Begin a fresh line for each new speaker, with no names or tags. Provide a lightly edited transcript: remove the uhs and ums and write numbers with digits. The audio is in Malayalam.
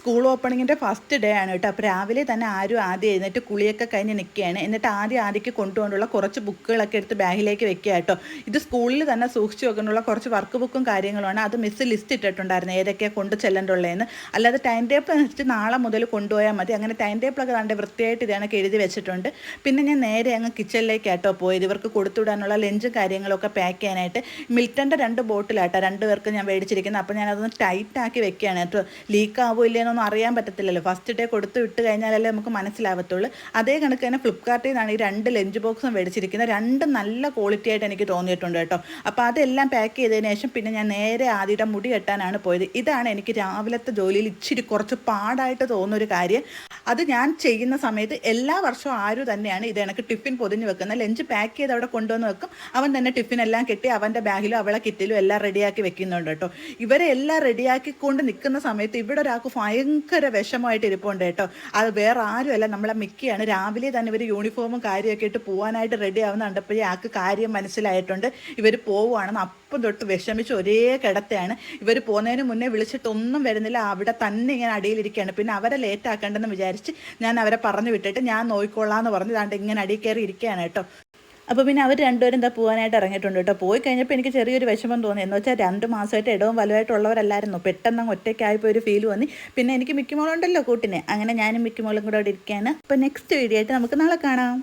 സ്കൂൾ ഓപ്പണിങ്ങിൻ്റെ ഫസ്റ്റ് ഡേ ആണ് കേട്ടോ. അപ്പോൾ രാവിലെ തന്നെ ആരും ആദ്യം എഴുന്നേറ്റ് കുളിയൊക്കെ കഴിഞ്ഞ് നിൽക്കുകയാണ്. എന്നിട്ട് ആദ്യക്ക് കൊണ്ടുകൊണ്ടുള്ള കുറച്ച് ബുക്കുകളൊക്കെ എടുത്ത് ബാഗിലേക്ക് വെക്കുക കേട്ടോ. ഇത് സ്കൂളിൽ തന്നെ സൂക്ഷിച്ച് വെക്കാനുള്ള കുറച്ച് വർക്ക് ബുക്കും കാര്യങ്ങളുമാണ്. അത് മിസ് ലിസ്റ്റ് ഇട്ടിട്ടുണ്ടായിരുന്നു ഏതൊക്കെയാണ് കൊണ്ട് ചെല്ലേണ്ടുള്ളതെന്ന്. അല്ലാതെ ടൈം ടേബിൾ അനുസരിച്ച് നാളെ മുതൽ കൊണ്ടുപോയാൽ മതി. അങ്ങനെ ടൈം ടേബിളൊക്കെ കണ്ട് വൃത്തിയായിട്ട് ഇതേണൊക്കെ എഴുതി വെച്ചിട്ടുണ്ട്. പിന്നെ ഞാൻ നേരെ അങ്ങ് കിച്ചണിലേക്ക് കേട്ടോ പോയത്. ഇവർക്ക് കൊടുത്തുവിടാനുള്ള ലഞ്ചും കാര്യങ്ങളൊക്കെ പാക്ക് ചെയ്യാനായിട്ട്. മിൽട്ടൻ്റെ 2 ബോട്ടിലാട്ടോ 2 പേർക്ക് ഞാൻ മേടിച്ചിരിക്കുന്നത്. അപ്പോൾ ഞാനതൊന്ന് ടൈറ്റാക്കി വെക്കുകയാണ് കേട്ടോ. ലീക്കാവോ ഇല്ലേന്നൊന്നും അറിയാൻ പറ്റത്തില്ലല്ലോ. ഫസ്റ്റ് ഡേ കൊടുത്ത് വിട്ട് കഴിഞ്ഞാലല്ലേ നമുക്ക് മനസ്സിലാവത്തുള്ളൂ. അതേ കണക്ക് തന്നെ ഫ്ലിപ്കാർട്ടിൽ നിന്നാണ് ഈ 2 ലഞ്ച് ബോക്സും മേടിച്ചിരിക്കുന്നത്. 2 നല്ല ക്വാളിറ്റി ആയിട്ട് എനിക്ക് തോന്നിയിട്ടുണ്ട് കേട്ടോ. അപ്പോൾ അതെല്ലാം പാക്ക് ചെയ്തതിന് ശേഷം പിന്നെ ഞാൻ നേരെ ആദ്യയുടെ മുടി കെട്ടാനാണ് പോയത്. ഇതാണ് എനിക്ക് രാവിലത്തെ ജോലിയിൽ ഇച്ചിരി കുറച്ച് പാടായിട്ട് തോന്നുന്നൊരു കാര്യം. അത് ഞാൻ ചെയ്യുന്ന സമയത്ത് എല്ലാ വർഷവും ആരും തന്നെയാണ് ഇത് എനിക്ക് ടിഫിൻ പൊതിഞ്ഞ് വെക്കുന്നത്. ലഞ്ച് പാക്ക് ചെയ്ത് അവിടെ കൊണ്ടുവന്ന് വെക്കും. അവൻ തന്നെ ടിഫിൻ എല്ലാം കെട്ടി അവൻ്റെ ബാഗിലും അവളെ കിറ്റിലും എല്ലാം റെഡിയാക്കി വെക്കുന്നുണ്ട് കേട്ടോ. ഇവരെ എല്ലാം റെഡിയാക്കിക്കൊണ്ട് നിൽക്കുന്ന സമയത്ത് ഇവിടെ ഒരാൾക്ക് ഭയങ്കര വിഷമമായിട്ട് ഇരിപ്പുണ്ട് കേട്ടോ. അത് വേറെ ആരുമല്ല, നമ്മളെ മിക്കയാണ്. രാവിലെ തന്നെ ഇവർ യൂണിഫോമും കാര്യമൊക്കെ ഇട്ട് പോകാനായിട്ട് റെഡി ആവുന്ന കണ്ടപ്പോഴേ ആൾക്ക് കാര്യം മനസ്സിലായിട്ടുണ്ട്. ഇവർ പോവുകയാണെന്ന് അപ്പം തൊട്ട് വിഷമിച്ച് ഒരേ കിടത്തയാണ്. ഇവർ പോകുന്നതിന് മുന്നേ വിളിച്ചിട്ടൊന്നും വരുന്നില്ല. അവിടെ തന്നെ ഇങ്ങനെ അടിയിലിരിക്കുകയാണ്. പിന്നെ അവരെ ലേറ്റ് ആക്കേണ്ടെന്ന് വിചാരിച്ച് ഞാൻ അവരെ പറഞ്ഞു വിട്ടിട്ട് ഞാൻ നോക്കിക്കൊള്ളാമെന്ന് പറഞ്ഞ് ദാണ്ട് ഇങ്ങനെ അടിയിൽ കയറി ഇരിക്കുകയാണ് കേട്ടോ. അപ്പോൾ പിന്നെ അവർ രണ്ടുപേരും എന്താ പോകാനായിട്ട് ഇറങ്ങിയിട്ടുണ്ട് കേട്ടോ. പോയി കഴിഞ്ഞപ്പോൾ എനിക്ക് ചെറിയൊരു വിഷമം തോന്നി. എന്ന് വെച്ചാൽ 2 മാസമായിട്ട് ഇടവും വലുതായിട്ടുള്ളവരല്ലായിരുന്നു. പെട്ടെന്ന് അങ്ങ് ഒറ്റയ്ക്കായപ്പോൾ ഒരു ഫീൽ വന്നി. പിന്നെ എനിക്ക് മിക്കി മോളുണ്ടല്ലോ കൂട്ടിനെ. അങ്ങനെ ഞാനും മിക്കി മോളും കൂടെ അവിടെ ഇരിക്കുകയാണ്. അപ്പോൾ നെക്സ്റ്റ് വീഡിയോ ആയിട്ട് നമുക്ക് നാളെ കാണാം.